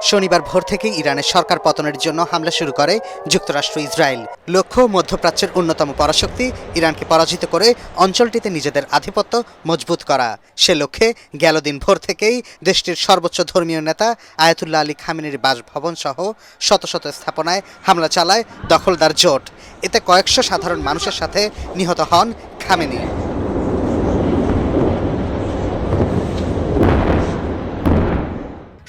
শনিবার ভোর থেকেই ইরানের সরকার পতনের জন্য হামলা শুরু করে যুক্তরাষ্ট্র ইসরায়েল। লক্ষ্য মধ্যপ্রাচ্যের অন্যতম পরাশক্তি ইরানকে পরাজিত করে অঞ্চলটিতে নিজেদের আধিপত্য মজবুত করা। সে লক্ষ্যে গেল দিন ভোর থেকেই দেশটির সর্বোচ্চ ধর্মীয় নেতা আয়াতুল্লাহ আলী খামেনির বাসভবন সহ শত শত স্থাপনায় হামলা চালায় দখলদার জোট। এতে কয়েকশো সাধারণ মানুষের সাথে নিহত হন খামেনি।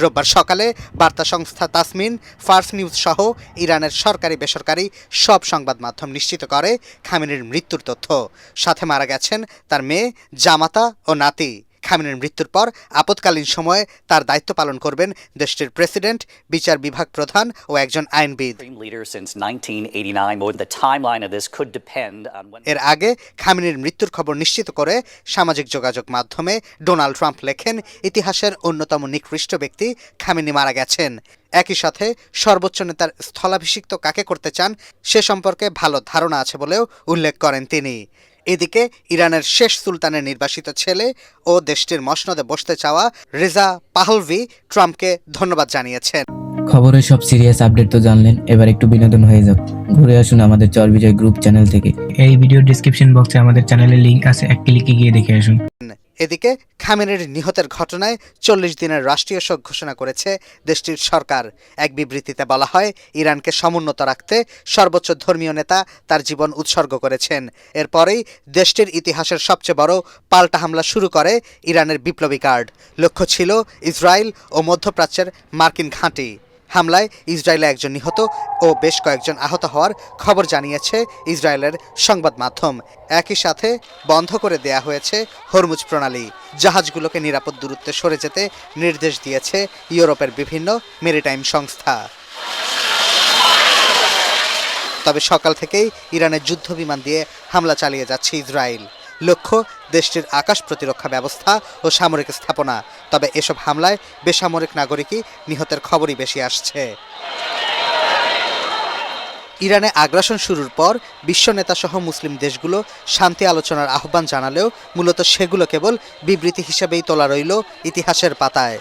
রোববার সকালে বার্তা সংস্থা তাসমিন, ফার্স নিউজ সহ ইরানের সরকারি বেসরকারি সব সংবাদ মাধ্যম নিশ্চিত করে খামেনির মৃত্যুর তথ্য। সাথে মারা গেছেন তার মেয়ে, জামাতা ও নাতি। খামেনির মৃত্যুর পর আপৎকালীন সময়ে তার দায়িত্ব পালন করবেন দেশটির প্রেসিডেন্ট, বিচার বিভাগ প্রধান ও একজন আইনবিদ। এর আগে খামেনির মৃত্যুর খবর নিশ্চিত করে সামাজিক যোগাযোগ মাধ্যমে ডোনাল্ড ট্রাম্প লেখেন, ইতিহাসের অন্যতম নিকৃষ্ট ব্যক্তি খামেনি মারা গেছেন। একই সাথে সর্বোচ্চ নেতার স্থলাভিষিক্ত কাকে করতে চান সে সম্পর্কে ভালো ধারণা আছে বলেও উল্লেখ করেন তিনি। এদিকে ইরানের শেষ সুলতানের নির্বাসিত ছেলে ও দেশটির মসনদে বসতে চাওয়া রেজা পাহলভি ট্রাম্পকে ধন্যবাদ জানিয়েছেন। খবরের সব সিরিয়াস আপডেট তো জানলেন, এবার একটু বিনোদন হয়ে যাক। ঘুরে আসুন আমাদের চরবিজয় গ্রুপ চ্যানেল থেকে। এই ভিডিও ডেসক্রিপশন বক্সে আমাদের চ্যানেলের লিংক আছে, এক ক্লিকে গিয়ে দেখে আসুন। এদিকে খামেনির নিহতের ঘটনায় 40 দিনের রাষ্ট্রীয় শোক ঘোষণা করেছে দেশটির সরকার। এক বিবৃতিতে বলা হয়, ইরানকে সমুন্নত রাখতে সর্বোচ্চ ধর্মীয় নেতা তার জীবন উৎসর্গ করেছেন। এরপরেই দেশটির ইতিহাসের সবচেয়ে বড় পাল্টা হামলা শুরু করে ইরানের বিপ্লবী গার্ড। লক্ষ্য ছিল ইসরায়েল ও মধ্যপ্রাচ্যের মার্কিন ঘাঁটি। হামলায় ইসরায়েলে একজন নিহত ও বেশ কয়েকজন আহত হওয়ার খবর জানিয়েছে ইসরায়েলের সংবাদ মাধ্যম। একই সাথে বন্ধ করে দেয়া হয়েছে হরমুজ প্রণালী। জাহাজগুলোকে নিরাপদ দূরত্বে সরে যেতে নির্দেশ দিয়েছে ইউরোপের বিভিন্ন মেরিটাইম সংস্থা। তবে সকাল থেকেই ইরানের যুদ্ধবিমান দিয়ে হামলা চালিয়ে যাচ্ছে ইসরায়েল। লক্ষ্য দেশটির আকাশ প্রতিরক্ষা ব্যবস্থা ও সামরিক স্থাপনা। তবে এসব হামলায় বেসামরিক নাগরিকই নিহতের খবরই বেশি আসছে। ইরানে আগ্রাসন শুরুর পর বিশ্ব নেতাসহ মুসলিম দেশগুলো শান্তি আলোচনার আহ্বান জানালেও মূলত সেগুলো কেবল বিবৃতি হিসেবেই তোলা রইল ইতিহাসের পাতায়।